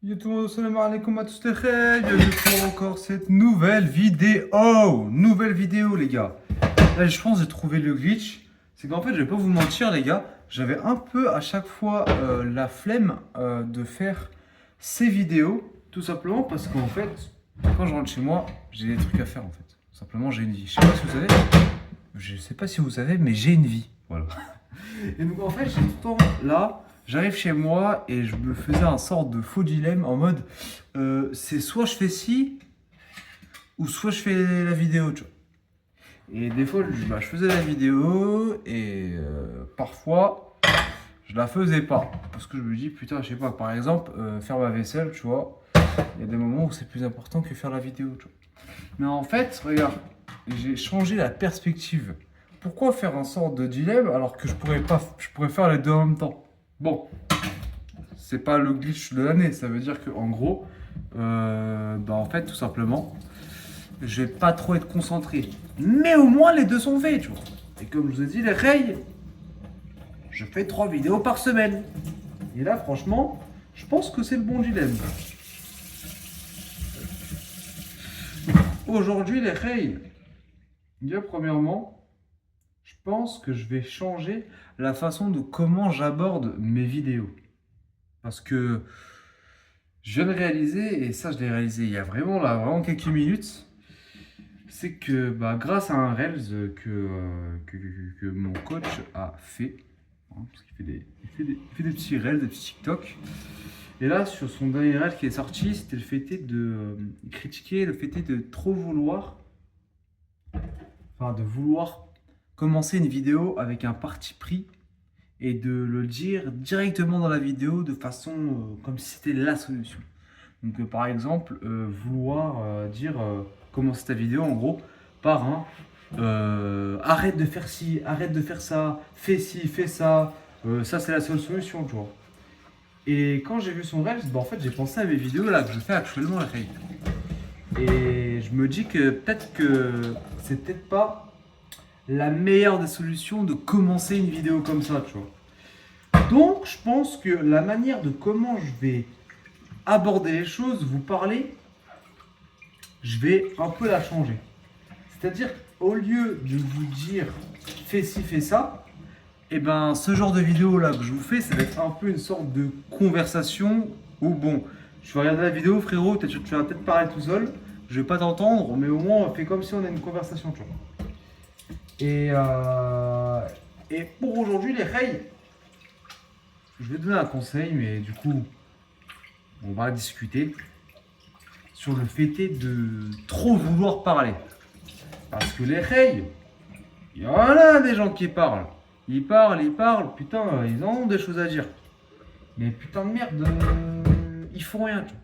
Yo tout le monde, salam alaikum à tous les frères, bienvenue pour encore cette nouvelle vidéo. Nouvelle vidéo les gars. Là je pense que j'ai trouvé le glitch. C'est qu'en fait je vais pas vous mentir les gars, j'avais un peu à chaque fois la flemme de faire ces vidéos. Tout simplement parce qu'en fait, quand je rentre chez moi, j'ai des trucs à faire en fait. Tout simplement j'ai une vie. Je sais pas si vous savez, mais j'ai une vie. Voilà. Et donc en fait j'ai tout le temps là. J'arrive chez moi et je me faisais un sort de faux dilemme en mode c'est soit je fais ci ou soit je fais la vidéo, tu vois. Et des fois, je faisais la vidéo et parfois je la faisais pas parce que je me dis putain, je sais pas, par exemple, faire ma vaisselle, tu vois, il y a des moments où c'est plus important que faire la vidéo, tu vois. Mais en fait, regarde, j'ai changé la perspective. Pourquoi faire un sort de dilemme alors que je pourrais faire les deux en même temps? Bon, c'est pas le glitch de l'année. Ça veut dire que en gros, en fait, tout simplement, je vais pas trop être concentré. Mais au moins, les deux sont faits, tu vois. Et comme je vous ai dit, les rails, je fais 3 vidéos par semaine. Et là, franchement, je pense que c'est le bon dilemme. Aujourd'hui, les rails, déjà, premièrement, je pense que je vais changer la façon de comment j'aborde mes vidéos. Parce que je viens de réaliser, et ça je l'ai réalisé il y a vraiment quelques minutes, c'est que grâce à un Reels que mon coach a fait, hein, parce qu'il il fait des petits Reels, des petits TikTok, et là sur son dernier Reel qui est sorti, c'était le fait de critiquer le fait de trop vouloir, de vouloir commencer une vidéo avec un parti pris et de le dire directement dans la vidéo de façon comme si c'était la solution. Donc par exemple, vouloir dire commencer ta vidéo en gros par un arrête de faire ci, arrête de faire ça, fais ci, fais ça, ça c'est la seule solution, tu vois. Et quand j'ai vu son rêve, en fait j'ai pensé à mes vidéos là que je fais actuellement à Ray. Et je me dis que peut-être que c'est peut-être pas la meilleure des solutions de commencer une vidéo comme ça, tu vois. Donc, je pense que la manière de comment je vais aborder les choses, vous parler, je vais un peu la changer. C'est-à-dire, au lieu de vous dire fais ci, fais ça, et ben ce genre de vidéo là que je vous fais, ça va être un peu une sorte de conversation où bon, je vais regarder la vidéo, frérot, tu vas peut-être parler tout seul, je vais pas t'entendre, mais au moins on fait comme si on a une conversation, tu vois. Et, euh, et pour aujourd'hui, les rails, je vais donner un conseil, mais du coup, on va discuter sur le fait de trop vouloir parler. Parce que les rails, il y en a des gens qui parlent. Ils parlent, putain, ils ont des choses à dire. Mais putain de merde, ils font rien. Tu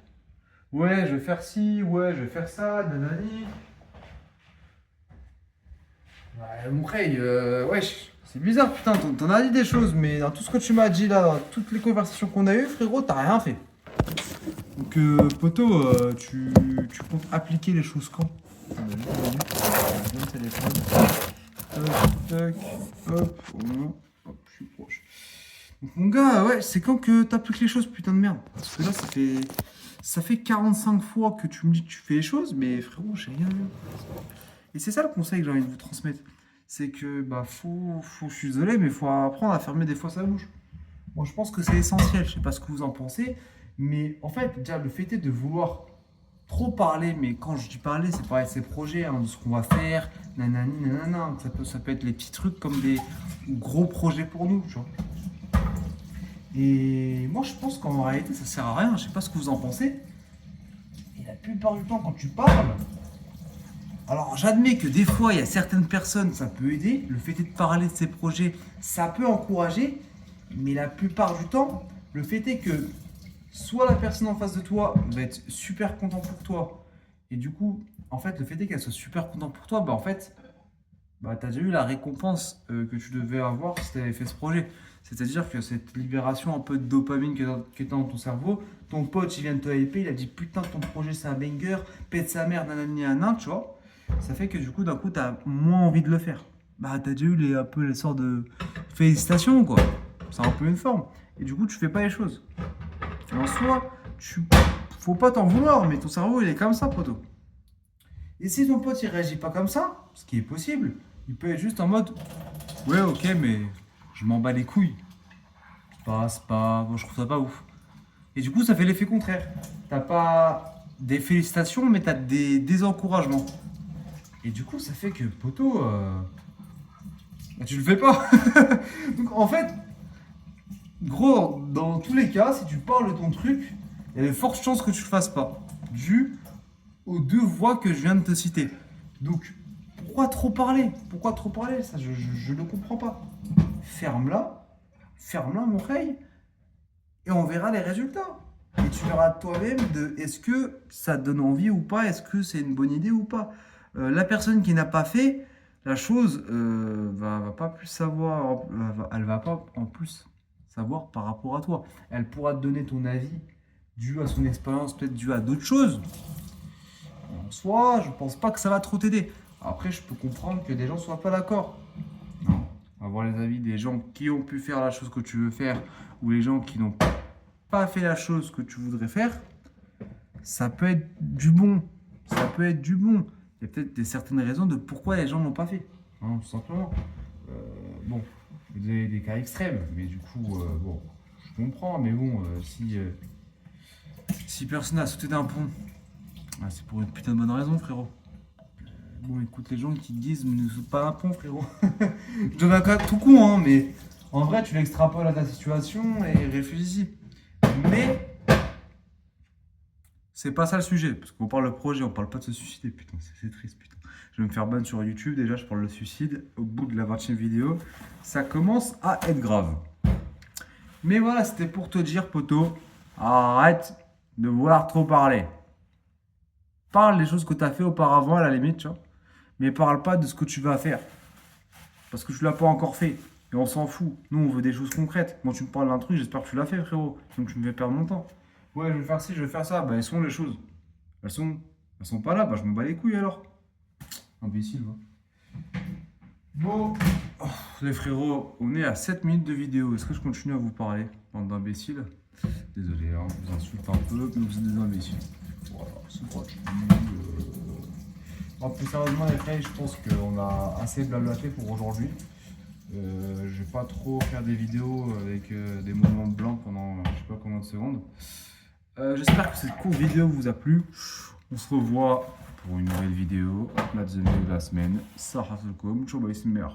vois. Ouais, je vais faire ci, ouais, je vais faire ça, nanani. Ouais, mon rail, wesh, c'est bizarre, putain, t'en as dit des choses, mais dans tout ce que tu m'as dit là, dans toutes les conversations qu'on a eues, frérot, t'as rien fait. Donc, poto, tu comptes appliquer les choses quand? Attends, je donne le téléphone. Tac, tac, hop, voilà. Hop, je suis proche. Donc, mon gars, ouais, c'est quand que t'appliques les choses, putain de merde? Parce que là, ça fait 45 fois que tu me dis que tu fais les choses, mais frérot, j'ai rien vu. Et c'est ça le conseil que j'ai envie de vous transmettre. C'est que, je suis désolé, mais faut apprendre à fermer des fois sa bouche. Moi, je pense que c'est essentiel. Je sais pas ce que vous en pensez, mais en fait, déjà, le fait est de vouloir trop parler, mais quand je dis parler, c'est parler de ses projets, hein, de ce qu'on va faire, nanani, nanana. Ça peut être les petits trucs comme des gros projets pour nous, tu vois. Et moi, je pense qu'en réalité, ça sert à rien. Je sais pas ce que vous en pensez. Et la plupart du temps, quand tu parles, alors j'admets que des fois, il y a certaines personnes, ça peut aider. Le fait de parler de ses projets, ça peut encourager. Mais la plupart du temps, le fait est que soit la personne en face de toi va être super content pour toi. Et du coup, en fait, le fait est qu'elle soit super content pour toi, tu as déjà eu la récompense que tu devais avoir si tu avais fait ce projet. C'est-à-dire que cette libération un peu de dopamine qui est dans ton cerveau, ton pote il vient de te hyper, il a dit putain ton projet c'est un banger, pète sa mère, nanani nanan, tu vois. Ça fait que du coup d'un coup tu as moins envie de le faire. T'as déjà eu un peu les sortes de félicitations quoi. C'est un peu une forme. Et du coup tu fais pas les choses. En soi, Faut pas t'en vouloir, mais ton cerveau, il est comme ça, poto. Et si ton pote, il réagit pas comme ça, ce qui est possible, il peut être juste en mode, ouais, ok, mais je m'en bats les couilles. C'est pas, bon, je trouve ça pas ouf. Et du coup, ça fait l'effet contraire. T'as pas des félicitations, mais t'as des encouragements. Et du coup, ça fait que, poto, bah, tu le fais pas. Donc, en fait, gros, dans tous les cas, si tu parles de ton truc, il y a de fortes chances que tu le fasses pas. Dû aux deux voies que je viens de te citer. Donc, pourquoi trop parler? Pourquoi trop parler? Ça, je ne comprends pas. Ferme-la, mon rey, et on verra les résultats. Et tu verras toi-même de est-ce que ça te donne envie ou pas, est-ce que c'est une bonne idée ou pas. La personne qui n'a pas fait la chose va pas plus savoir, elle va pas en plus savoir par rapport à toi. Elle pourra te donner ton avis dû à son expérience, peut-être dû à d'autres choses. En soi, je pense pas que ça va trop t'aider. Après, je peux comprendre que des gens soient pas d'accord. Non. Avoir les avis des gens qui ont pu faire la chose que tu veux faire ou les gens qui n'ont pas fait la chose que tu voudrais faire, ça peut être du bon. Ça peut être du bon. Il y a peut-être certaines raisons de pourquoi les gens l'ont pas fait. Hein, tout simplement. Bon, vous avez des cas extrêmes, mais du coup, bon, je comprends. Mais bon, si personne n'a sauté d'un pont, c'est pour une putain de bonne raison, frérot. Bon, écoute, les gens qui te disent ne saute pas un pont, frérot. Je donne un cas tout con, hein, mais en vrai, tu l'extrapoles à ta situation et réfléchis. Mais c'est pas ça le sujet, parce qu'on parle de projet, on parle pas de se suicider, putain, c'est triste, putain. Je vais me faire ban sur YouTube, déjà, je parle de suicide. Au bout de la 20e vidéo, ça commence à être grave. Mais voilà, c'était pour te dire, poto, arrête de vouloir trop parler. Parle des choses que tu as fait auparavant, à la limite, tu vois. Mais parle pas de ce que tu vas faire. Parce que tu l'as pas encore fait. Et on s'en fout. Nous, on veut des choses concrètes. Moi, tu me parles d'un truc, j'espère que tu l'as fait, frérot. Donc, tu me fais perdre mon temps. Ouais, je vais faire ci, je vais faire ça. Bah, elles sont les choses. Elles sont pas là. Bah, je m'en bats les couilles alors. Imbécile, va. Bon, oh, les frérots, on est à 7 minutes de vidéo. Est-ce que je continue à vous parler, bande d'imbéciles? Désolé, hein, je vous insulte un peu, mais vous êtes des imbéciles. Voilà, c'est gratuit. Plus sérieusement, les frères, je pense qu'on a assez blablaté pour aujourd'hui. Je vais pas trop faire des vidéos avec des moments blancs pendant je sais pas combien de secondes. J'espère que cette courte vidéo vous a plu. On se revoit pour une nouvelle vidéo. La deuxième vidéo de la semaine. Sahatou koum, tchouba ismer.